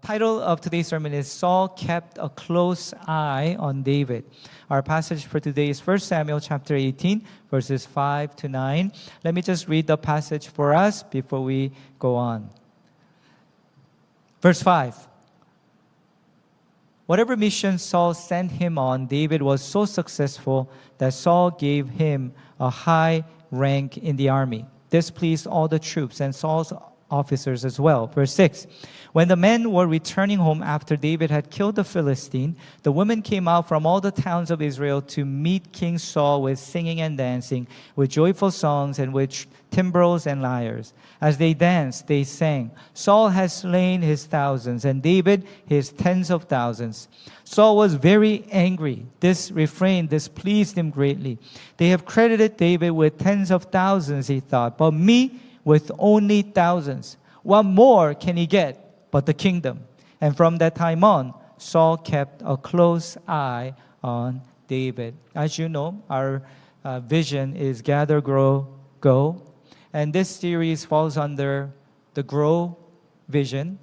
Title of today's sermon is Saul Kept a Close Eye on David. Our passage for today is 1 Samuel chapter 18, verses 5 to 9. Let me just read the passage for us before we go on. Verse 5. Whatever mission Saul sent him on, David was so successful that Saul gave him a high rank in the army. This pleased all the troops and Saul's officers as well. Verse 6. When the men were returning home after David had killed the Philistine, the women came out from all the towns of Israel to meet King Saul with singing and dancing, with joyful songs and with timbrels and lyres. As they danced, they sang, Saul has slain his thousands, and David his tens of thousands. Saul was very angry. This refrain displeased him greatly. They have credited David with tens of thousands, he thought, but me with only thousands. What more can he get but the kingdom? And from that time on, Saul kept a close eye on David. As you know, our vision is Gather, Grow, Go. And this series falls under the Grow vision,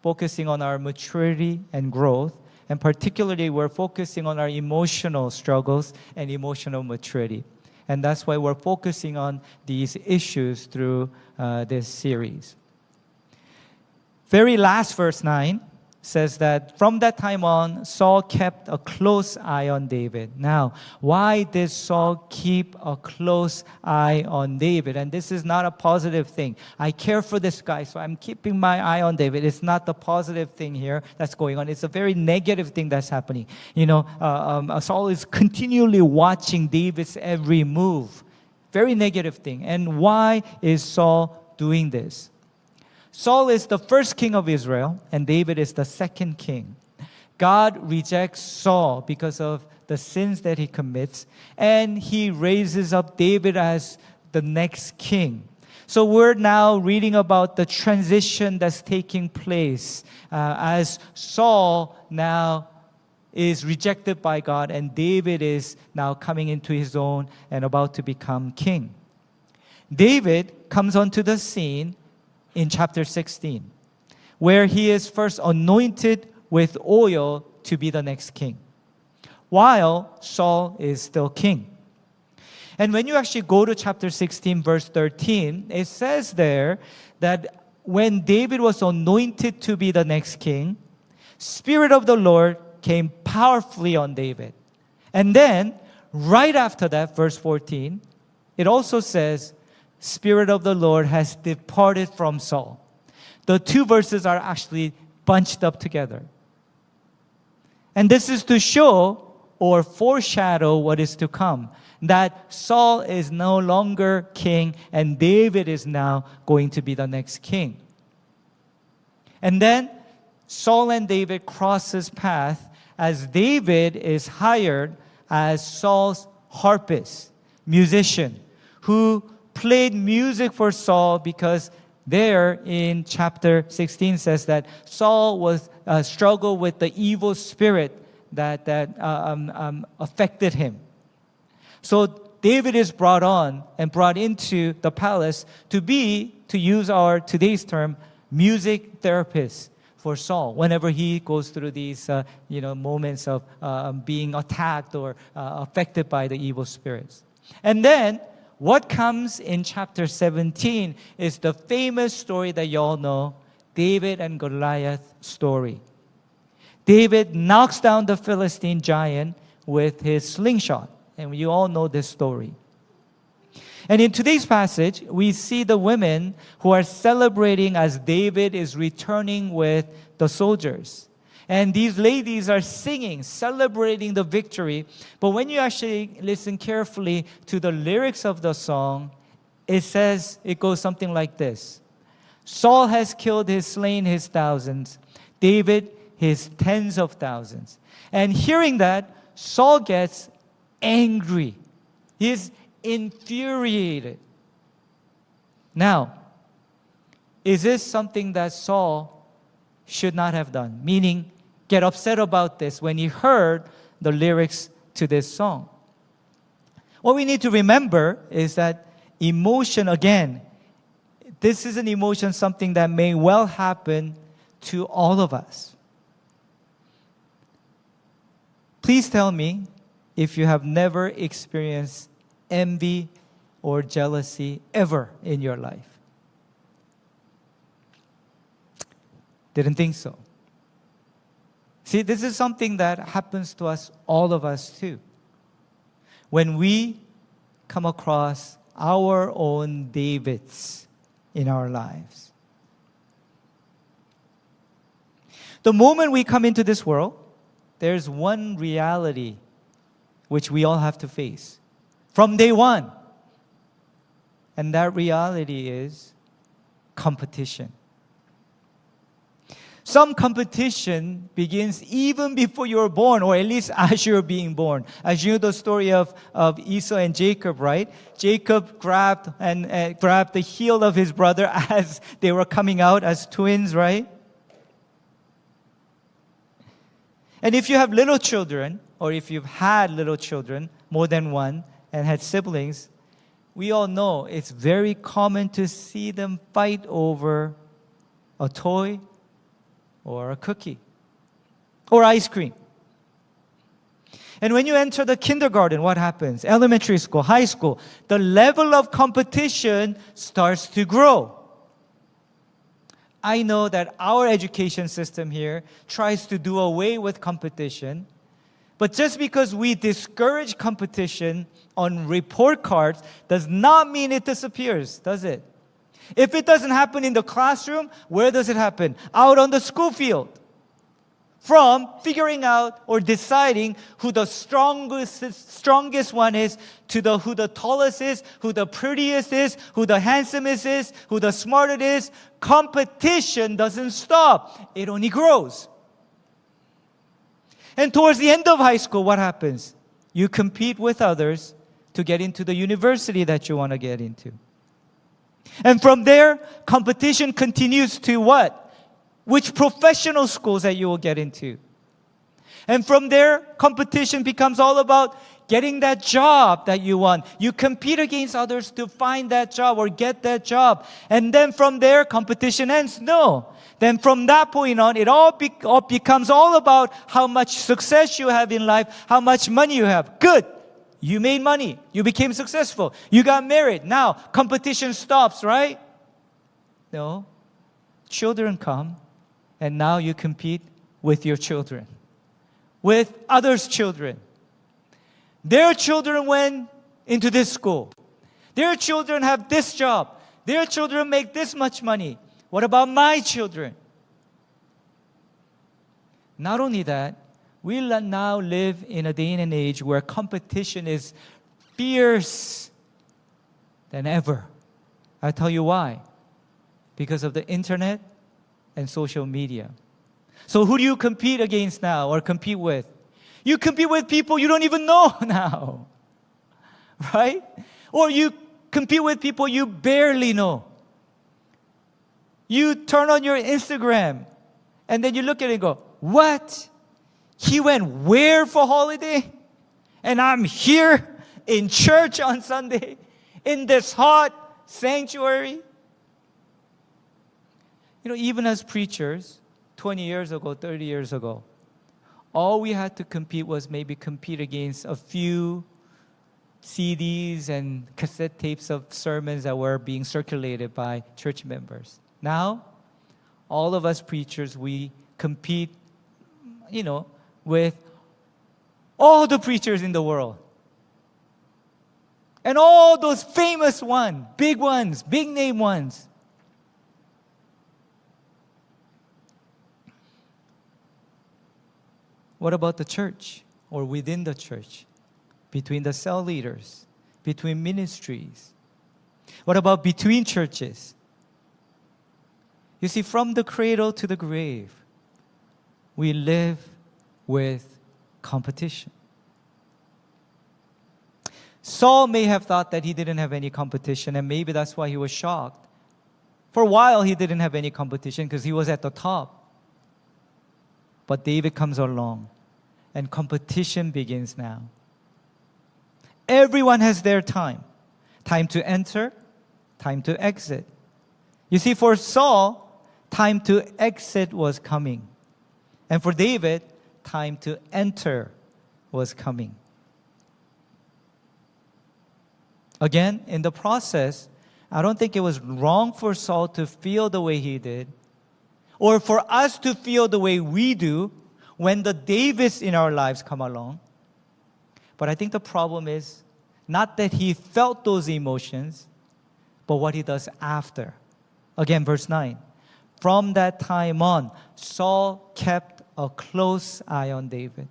focusing on our maturity and growth. And particularly, we're focusing on our emotional struggles and emotional maturity. And that's why we're focusing on these issues through this series. Very last verse 9 says that from that time on, Saul kept a close eye on David. Now, why did Saul keep a close eye on David? And this is not a positive thing. I care for this guy, so I'm keeping my eye on David. It's not the positive thing here that's going on. It's a very negative thing that's happening. Saul is continually watching David's every move. Very negative thing. And why is Saul doing this? Saul is the first king of Israel, and David is the second king. God rejects Saul because of the sins that he commits, and he raises up David as the next king. So we're now reading about the transition that's taking place as Saul now is rejected by God, and David is now coming into his own and about to become king. David comes onto the scene in chapter 16, where he is first anointed with oil to be the next king, while Saul is still king. And when you actually go to chapter 16, verse 13, it says there that when David was anointed to be the next king, Spirit of the Lord came powerfully on David. And then, right after that, verse 14, it also says, Spirit of the Lord has departed from Saul. The two verses are actually bunched up together. And this is to show or foreshadow what is to come. That Saul is no longer king and David is now going to be the next king. And then Saul and David crosses path as David is hired as Saul's harpist, musician, who played music for Saul because there in chapter 16 says that Saul was struggled with the evil spirit that affected him. So David is brought on and brought into the palace to use our today's term, music therapist for Saul whenever he goes through these moments of being attacked or affected by the evil spirits. And then what comes in chapter 17 is the famous story that you all know, David and Goliath story. David knocks down the Philistine giant with his slingshot. And you all know this story. And in today's passage, we see the women who are celebrating as David is returning with the soldiers. And these ladies are singing, celebrating the victory. But when you actually listen carefully to the lyrics of the song, it goes something like this. Saul has killed slain his thousands, David his tens of thousands. And hearing that, Saul gets angry. He's infuriated. Now, is this something that Saul should not have done? Meaning, get upset about this when he heard the lyrics to this song. What we need to remember is that emotion, again, this is an emotion, something that may well happen to all of us. Please tell me if you have never experienced envy or jealousy ever in your life. Didn't think so. See, this is something that happens to us, all of us too. When we come across our own Davids in our lives. The moment we come into this world, there's one reality which we all have to face from day one. And that reality is competition. Some competition begins even before you're born, or at least as you're being born. As you know the story of Esau and Jacob, right? Jacob grabbed the heel of his brother as they were coming out as twins, right? And if you have little children, or if you've had little children, more than one, and had siblings, we all know it's very common to see them fight over a toy, or a cookie, or ice cream. And when you enter the kindergarten, what happens? Elementary school, high school, the level of competition starts to grow. I know that our education system here tries to do away with competition, but just because we discourage competition on report cards does not mean it disappears, does it? If it doesn't happen in the classroom, where does it happen? Out on the school field. From figuring out or deciding who the strongest one is, to who the tallest is, who the prettiest is, who the handsomest is, who the smartest is. Competition doesn't stop. It only grows. And towards the end of high school, what happens? You compete with others to get into the university that you want to get into. And from there, competition continues to what? Which professional schools that you will get into. And from there, competition becomes all about getting that job that you want. You compete against others to find that job or get that job. And then from there, competition ends? No. Then from that point on, it all becomes all about how much success you have in life, how much money you have. Good. You made money. You became successful. You got married. Now, competition stops, right? No. Children come, and now you compete with your children, with others' children. Their children went into this school. Their children have this job. Their children make this much money. What about my children? Not only that, we now live in a day and an age where competition is fierce than ever. I'll tell you why. Because of the internet and social media. So who do you compete against now or compete with? You compete with people you don't even know now. Right? Or you compete with people you barely know. You turn on your Instagram and then you look at it and go, what? He went where for holiday? And I'm here in church on Sunday in this hot sanctuary. You know, even as preachers, 20 years ago, 30 years ago, all we had to compete was maybe compete against a few CDs and cassette tapes of sermons that were being circulated by church members. Now, all of us preachers, we compete, with all the preachers in the world. And all those famous ones, big name ones. What about the church or within the church? Between the cell leaders, between ministries? What about between churches? You see, from the cradle to the grave, we live with competition. Saul may have thought that he didn't have any competition, and maybe that's why he was shocked. For a while, he didn't have any competition because he was at the top. But David comes along, and competition begins now. Everyone has their time. Time to enter, time to exit. You see, for Saul, time to exit was coming. And for David, time to enter was coming. Again, in the process, I don't think it was wrong for Saul to feel the way he did, or for us to feel the way we do when the Davids in our lives come along. But I think the problem is not that he felt those emotions, but what he does after. Again, verse 9. From that time on, Saul kept a close eye on David.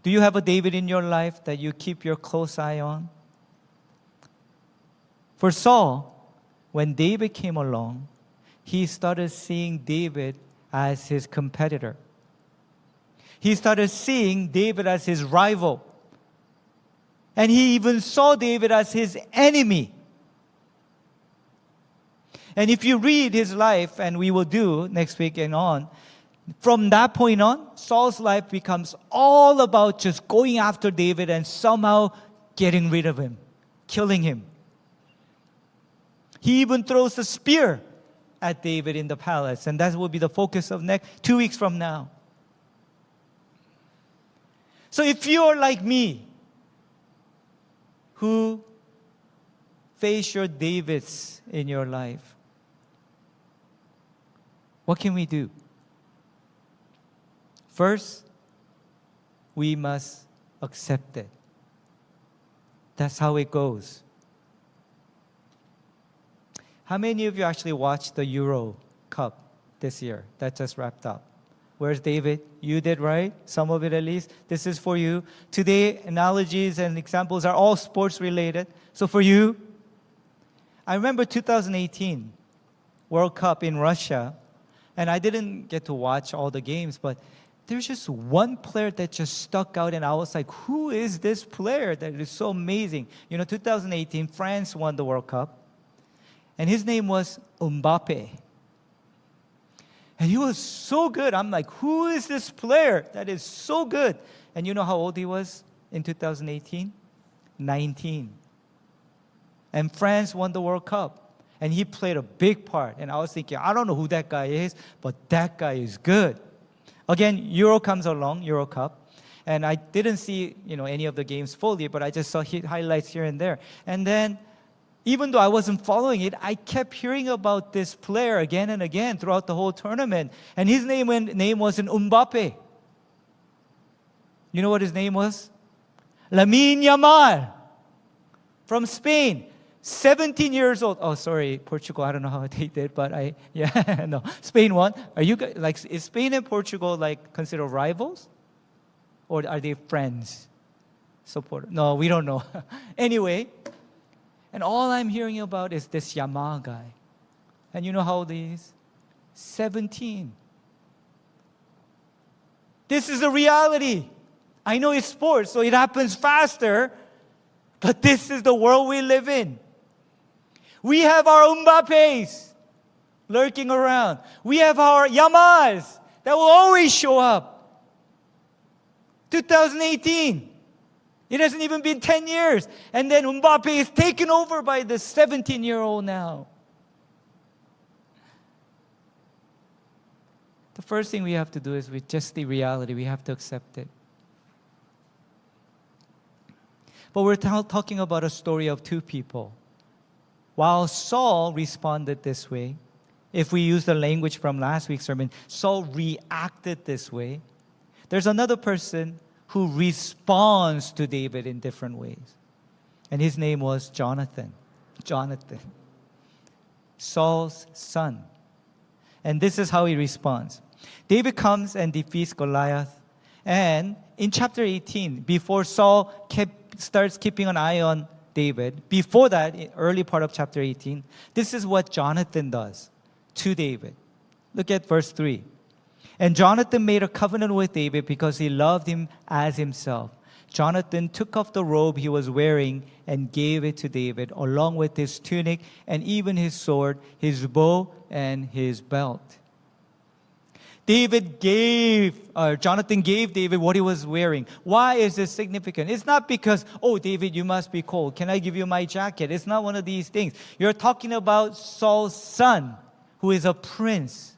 Do you have a David in your life that you keep your close eye on? For Saul, when David came along, he started seeing David as his competitor. He started seeing David as his rival. And he even saw David as his enemy. And if you read his life, and we will do next week and on, from that point on, Saul's life becomes all about just going after David and somehow getting rid of him, killing him. He even throws a spear at David in the palace, and that will be the focus of next 2 weeks from now. So if you're like me, who face your Davids in your life, what can we do? First, we must accept it. That's how it goes. How many of you actually watched the Euro Cup this year that just wrapped up? Where's David? You did, right? Some of it at least. This is for you. Today, analogies and examples are all sports related. So for you, I remember 2018 World Cup in Russia, and I didn't get to watch all the games, but there's just one player that just stuck out, and I was like, who is this player that is so amazing? 2018, France won the World Cup. And his name was Mbappe. And he was so good. I'm like, who is this player that is so good? And you know how old he was in 2018? 19. And France won the World Cup. And he played a big part. And I was thinking, I don't know who that guy is, but that guy is good. Again, Euro comes along, Euro Cup. And I didn't see, any of the games fully, but I just saw highlights here and there. And then, even though I wasn't following it, I kept hearing about this player again and again throughout the whole tournament. And his name was Mbappe. You know what his name was? Lamine Yamal from Spain. 17 years old. Oh, sorry, Portugal. I don't know how they did, but no. Spain won. Are you guys, is Spain and Portugal considered rivals? Or are they friends? Support? No, we don't know. Anyway, and all I'm hearing about is this Yamal guy. And you know how old he is? 17. This is a reality. I know it's sports, so it happens faster, but this is the world we live in. We have our Mbappes lurking around. We have our Yamals that will always show up. 2018. It hasn't even been 10 years. And then Mbappe is taken over by this 17-year-old now. The first thing we have to do is with just the reality. We have to accept it. But we're talking about a story of two people. While Saul responded this way, if we use the language from last week's sermon, Saul reacted this way. There's another person who responds to David in different ways. And his name was Jonathan. Jonathan, Saul's son. And this is how he responds. David comes and defeats Goliath. And in chapter 18, before Saul starts keeping an eye on David, before that, in early part of chapter 18, this is what Jonathan does to David. Look at verse 3. And Jonathan made a covenant with David because he loved him as himself. Jonathan took off the robe he was wearing and gave it to David, along with his tunic and even his sword, his bow, and his belt. Jonathan gave David what he was wearing. Why is this significant? It's not because, oh, David, you must be cold. Can I give you my jacket? It's not one of these things. You're talking about Saul's son, who is a prince,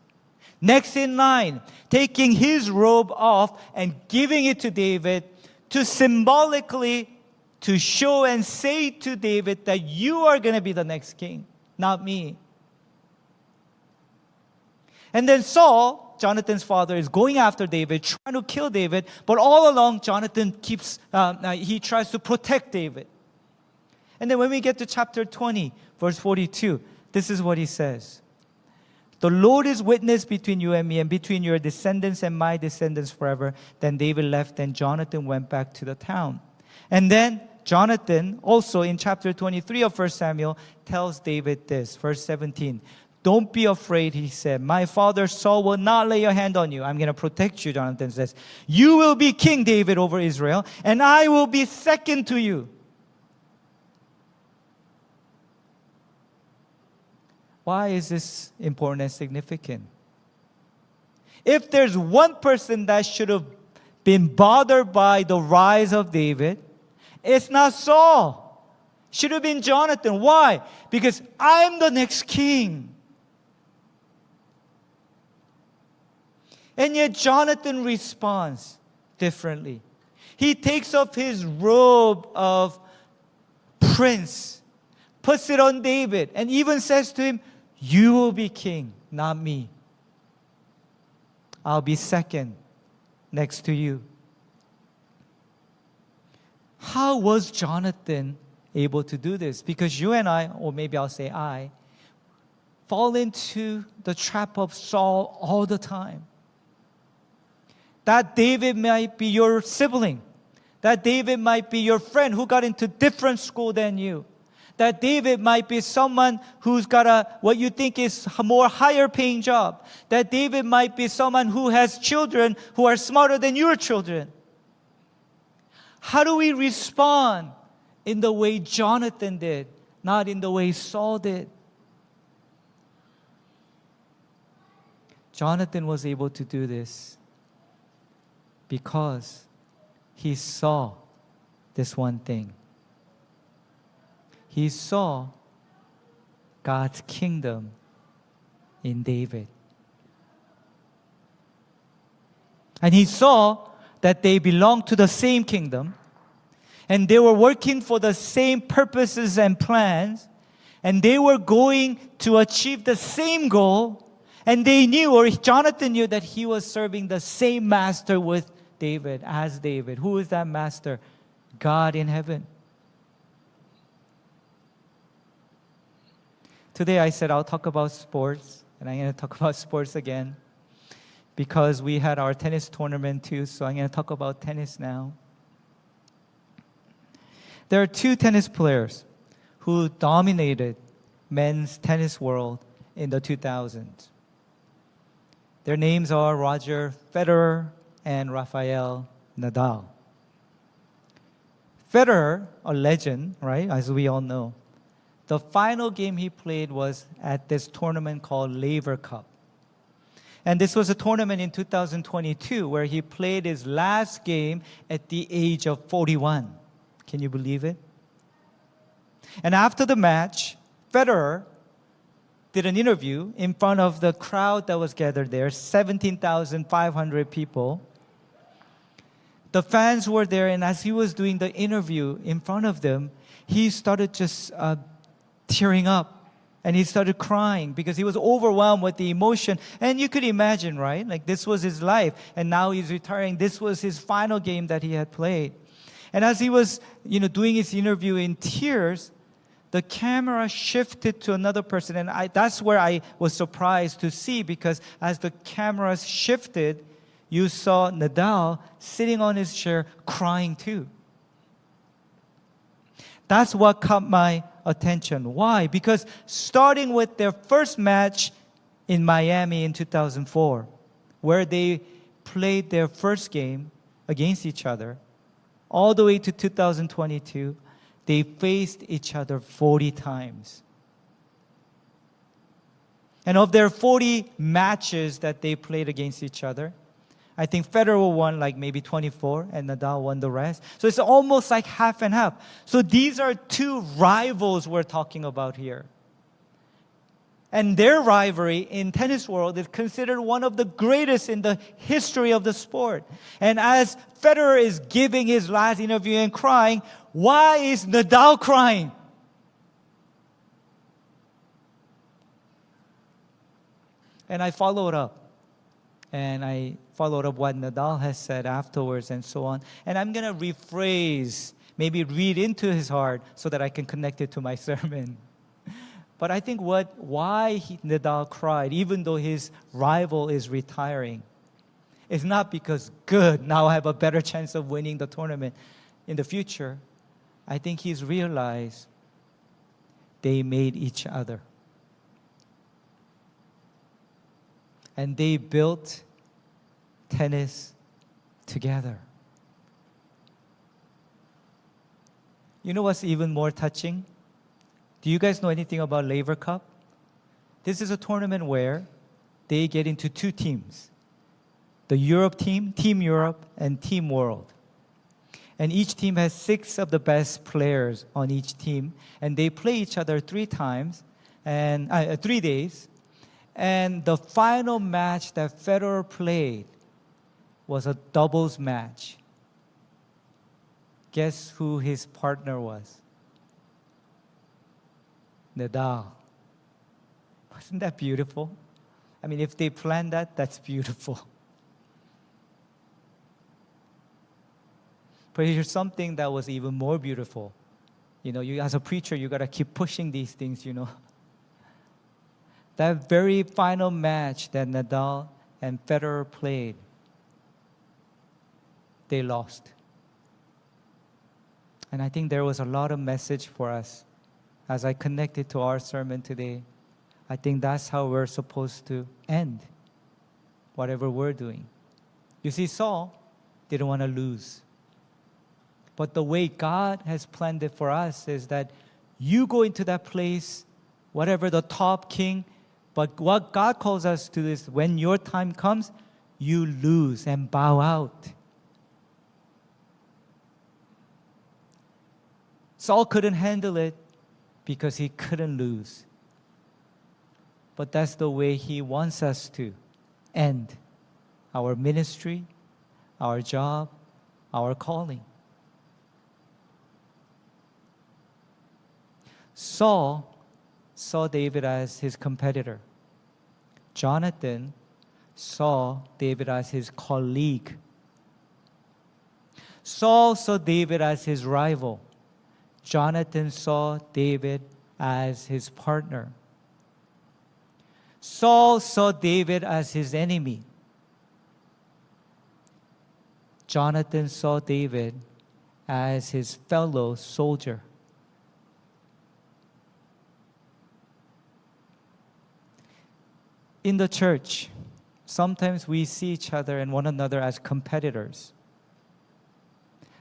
next in line, taking his robe off and giving it to David to symbolically to show and say to David that you are going to be the next king, not me. And then Saul, Jonathan's father, is going after David, trying to kill David, but all along Jonathan he tries to protect David. And then when we get to chapter 20, verse 42, this is what he says. The Lord is witness between you and me, and between your descendants and my descendants forever. Then David left, and Jonathan went back to the town. And then Jonathan, also in chapter 23 of 1 Samuel, tells David this, verse 17. Don't be afraid, he said. My father Saul will not lay a hand on you. I'm going to protect you, Jonathan says. You will be King David over Israel, and I will be second to you. Why is this important and significant? If there's one person that should have been bothered by the rise of David, it's not Saul. Should have been Jonathan. Why? Because I'm the next king. And yet Jonathan responds differently. He takes off his robe of prince, puts it on David, and even says to him, you will be king, not me. I'll be second next to you. How was Jonathan able to do this? Because you and I, or maybe I'll say I, fall into the trap of Saul all the time. That David might be your sibling. That David might be your friend who got into different school than you. That David might be someone who's got what you think is a more higher paying job. That David might be someone who has children who are smarter than your children. How do we respond in the way Jonathan did, not in the way Saul did? Jonathan was able to do this because he saw this one thing. He saw God's kingdom in David. And he saw that they belonged to the same kingdom, and they were working for the same purposes and plans, and they were going to achieve the same goal, and they knew, or Jonathan knew, that he was serving the same master with David, as David. Who is that master? God in heaven. Today I said I'll talk about sports, and I'm going to talk about sports again because we had our tennis tournament too, so I'm going to talk about tennis now. There are two tennis players who dominated men's tennis world in the 2000s. Their names are Roger Federer and Rafael Nadal. Federer, a legend, right, as we all know. The final game he played was at this tournament called Laver Cup. And this was a tournament in 2022 where he played his last game at the age of 41. Can you believe it? And after the match, Federer did an interview in front of the crowd that was gathered there, 17,500 people. The fans were there, and as he was doing the interview in front of them, he started just tearing up, and he started crying because he was overwhelmed with the emotion. And you could imagine, right? Like, this was his life, and now he's retiring. This was his final game that he had played. And as he was, doing his interview in tears, the camera shifted to another person, and that's where I was surprised to see, because as the cameras shifted, you saw Nadal sitting on his chair crying too. That's what caught my attention. Why? Because starting with their first match in Miami in 2004, where they played their first game against each other, all the way to 2022, they faced each other 40 times. And of their 40 matches that they played against each other, I think Federer won like maybe 24 and Nadal won the rest. So it's almost like half and half. So these are two rivals we're talking about here. And their rivalry in tennis world is considered one of the greatest in the history of the sport. And as Federer is giving his last interview and crying, why is Nadal crying? And I followed up. And I followed up what Nadal has said afterwards and so on. And I'm going to rephrase, maybe read into his heart so that I can connect it to my sermon. But I think why Nadal cried, even though his rival is retiring, is not because, good, now I have a better chance of winning the tournament in the future. I think he's realized they made each other. And they built tennis together. You know what's even more touching? Do you guys know anything about Laver Cup? This is a tournament where they get into two teams. The Europe team, Team Europe, and Team World. And each team has 6 of the best players on each team. And they play each other 3 times, and 3 days. And the final match that Federer played was a doubles match. Guess who his partner was? Nadal. Wasn't that beautiful? I mean, if they planned that, that's beautiful. But here's something that was even more beautiful. You know, you as a preacher, you got to keep pushing these things, you know. That very final match that Nadal and Federer played, they lost. And I think there was a lot of message for us as I connected to our sermon today. I think that's how we're supposed to end whatever we're doing. You see, Saul didn't want to lose. But the way God has planned it for us is that you go into that place, whatever the top king, but what God calls us to is when your time comes, you lose and bow out. Saul couldn't handle it because he couldn't lose. But that's the way he wants us to end our ministry, our job, our calling. Saul saw David as his competitor. Jonathan saw David as his colleague. Saul saw David as his rival. Jonathan saw David as his partner. Saul saw David as his enemy. Jonathan saw David as his fellow soldier. In the church, sometimes we see each other and one another as competitors.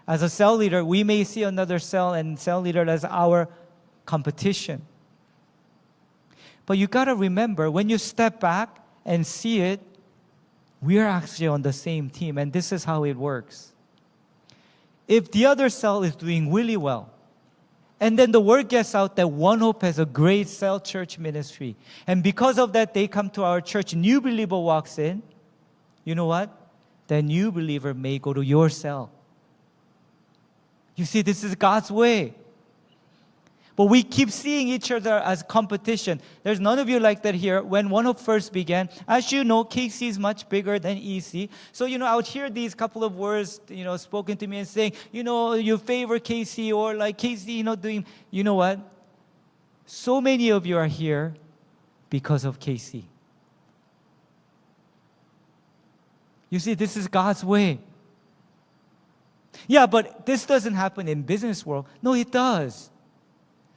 As a cell leader, we may see another cell and cell leader as our competition. But you got to remember, when you step back and see it, we are actually on the same team, and this is how it works. If the other cell is doing really well, and then the word gets out that One Hope has a great cell church ministry, and because of that, they come to our church, new believer walks in, you know what? That new believer may go to your cell. You see, this is God's way. But we keep seeing each other as competition. There's none of you like that here. When One Hope first began, as you know, KC is much bigger than EC. So, I would hear these couple of words, spoken to me and saying, you favor KC or like KC, doing, you know what? So many of you are here because of KC. You see, this is God's way. Yeah, but this doesn't happen in business world. No, it does.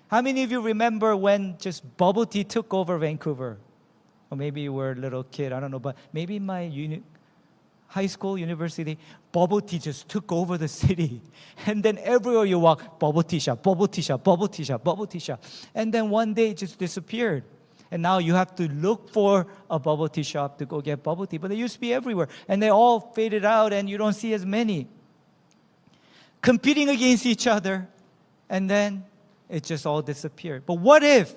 How many of you remember when just bubble tea took over Vancouver? Or maybe you were a little kid, I don't know, but maybe in my high school, university, bubble tea just took over the city. And then everywhere you walk, bubble tea shop, bubble tea shop, bubble tea shop, bubble tea shop. And then one day it just disappeared. And now you have to look for a bubble tea shop to go get bubble tea. But they used to be everywhere. And they all faded out and you don't see as many. Competing against each other. And then it just all disappeared. But what if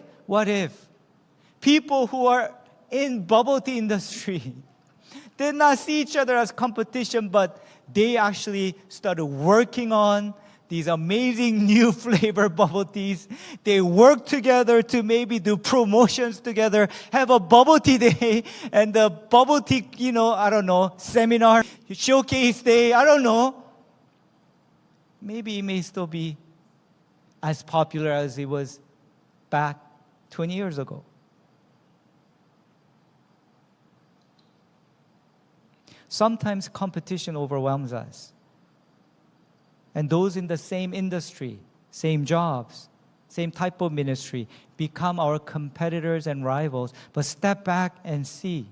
people who are in bubble tea industry did not see each other as competition, but they actually started working on these amazing new flavor bubble teas. They work together to maybe do promotions together, have a bubble tea day, and the bubble tea, I don't know, seminar, showcase day, I don't know. Maybe it may still be as popular as it was back 20 years ago. Sometimes competition overwhelms us. And those in the same industry, same jobs, same type of ministry, become our competitors and rivals. But step back and see.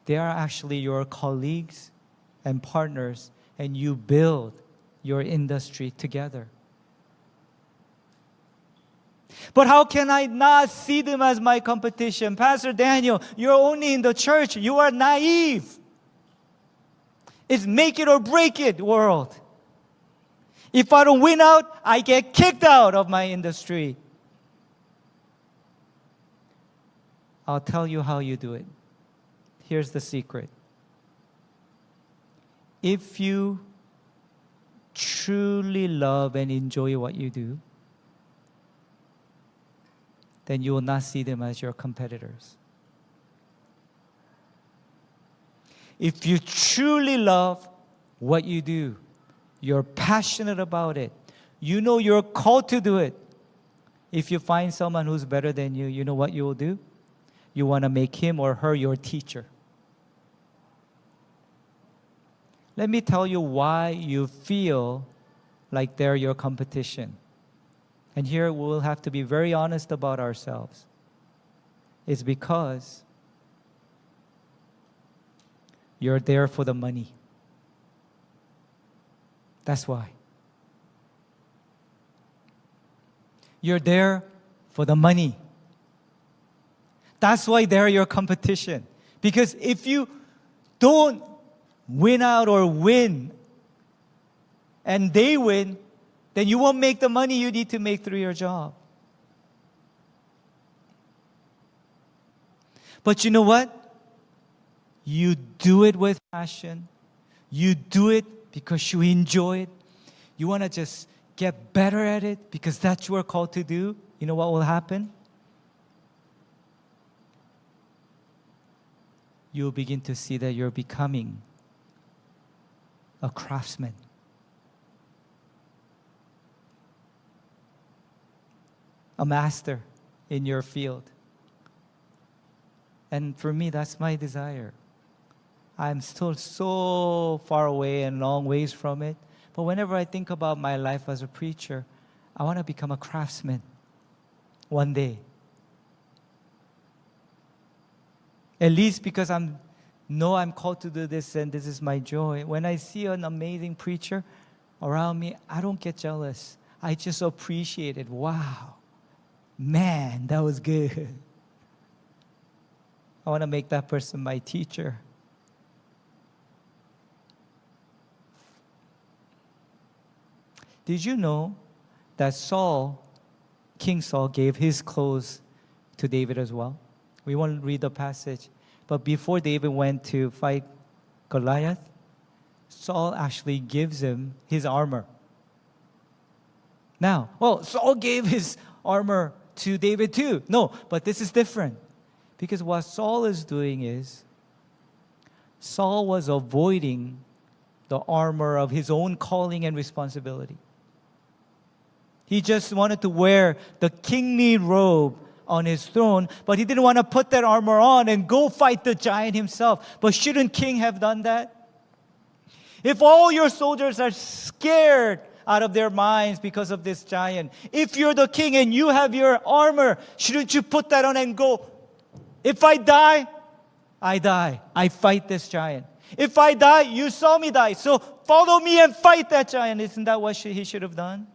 They are actually your colleagues and partners, and you build your industry together. But how can I not see them as my competition? Pastor Daniel, you're only in the church. You are naive. It's make it or break it world. If I don't win out, I get kicked out of my industry. I'll tell you how you do it. Here's the secret. If you truly love and enjoy what you do, then you will not see them as your competitors. If you truly love what you do, you're passionate about it, you know you're called to do it. If you find someone who's better than you, you know what you will do? You want to make him or her your teacher. Let me tell you why you feel like they're your competition. And here we'll have to be very honest about ourselves. It's because you're there for the money. That's why. You're there for the money. That's why they're your competition. Because if you don't win out or win, and they win, then you won't make the money you need to make through your job. But you know what? You do it with passion. You do it because you enjoy it. You want to just get better at it because that's what you're called to do. You know what will happen? You'll begin to see that you're becoming a craftsman. A master in your field. And for me, that's my desire. I'm still so far away and long ways from it. But whenever I think about my life as a preacher, I want to become a craftsman one day. At least because I'm called to do this and this is my joy. When I see an amazing preacher around me, I don't get jealous. I just appreciate it. Wow. Man, that was good. I want to make that person my teacher. Did you know that King Saul gave his clothes to David as well? We won't read the passage. But before David went to fight Goliath, Saul actually gives him his armor. Now, Saul gave his armor to David too. No, but this is different. Because what Saul is doing is, Saul was avoiding the armor of his own calling and responsibility. He just wanted to wear the kingly robe on his throne, but he didn't want to put that armor on and go fight the giant himself. But shouldn't king have done that? If all your soldiers are scared out of their minds because of this giant, if you're the king and you have your armor, shouldn't you put that on and go, if I die, I die. I fight this giant. If I die, you saw me die. So follow me and fight that giant. Isn't that what he should have done?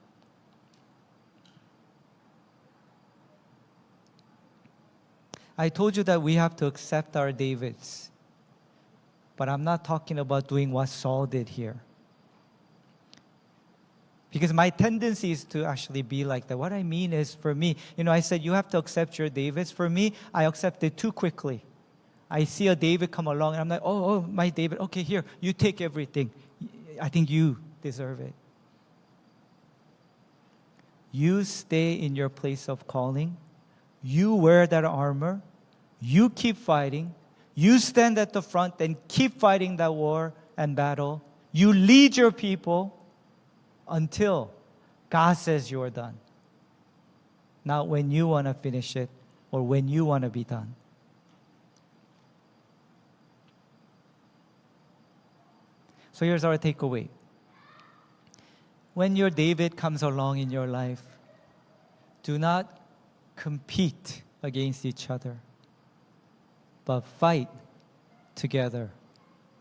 I told you that we have to accept our Davids. But I'm not talking about doing what Saul did here. Because my tendency is to actually be like that. What I mean is, for me, I said you have to accept your Davids. For me, I accept it too quickly. I see a David come along, and I'm like, oh, my David, okay, here, you take everything. I think you deserve it. You stay in your place of calling. You wear that armor. You keep fighting. You stand at the front and keep fighting that war and battle. You lead your people until God says you are done. Not when you want to finish it or when you want to be done. So here's our takeaway. When your David comes along in your life, do not compete against each other, but fight together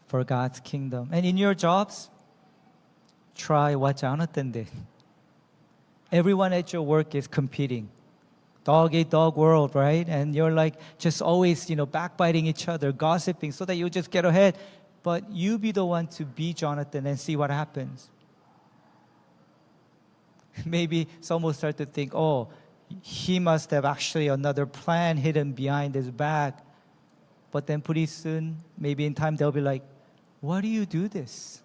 for God's kingdom. And in your jobs, try what Jonathan did. Everyone at your work is competing. Dog eat dog world, right? And you're like just always, backbiting each other, gossiping so that you just get ahead. But you be the one to be Jonathan and see what happens. Maybe some will start to think, oh, he must have actually another plan hidden behind his back. But then pretty soon, maybe in time, they'll be like, why do you do this?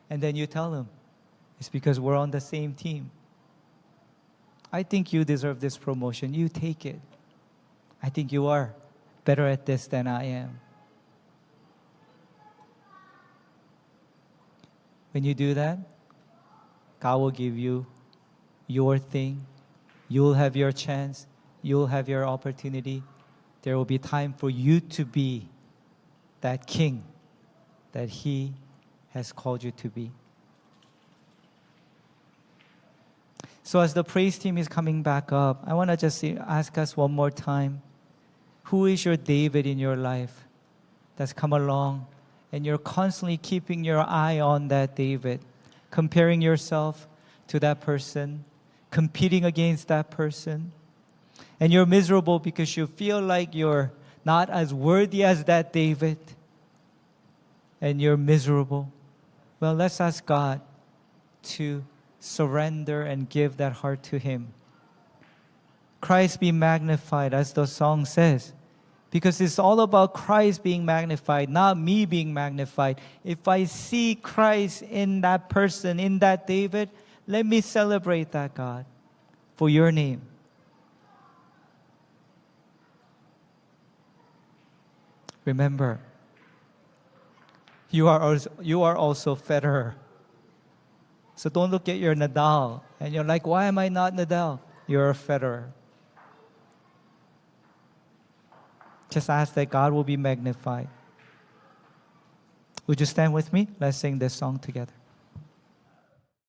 And then you tell them, it's because we're on the same team. I think you deserve this promotion. You take it. I think you are better at this than I am. When you do that, God will give you your thing. You'll have your chance. You'll have your opportunity. There will be time for you to be that king that He has called you to be. So as the praise team is coming back up, I want to just ask us one more time, who is your David in your life that's come along and you're constantly keeping your eye on that David, comparing yourself to that person, competing against that person, and you're miserable because you feel like you're not as worthy as that David, and you're miserable. Well, let's ask God to surrender and give that heart to Him. Christ be magnified, as the song says, because it's all about Christ being magnified, not me being magnified. If I see Christ in that person, in that David, let me celebrate that, God, for your name. Remember, you are also Federer. So don't look at your Nadal and you're like, why am I not Nadal? You're a Federer. Just ask that God will be magnified. Would you stand with me? Let's sing this song together.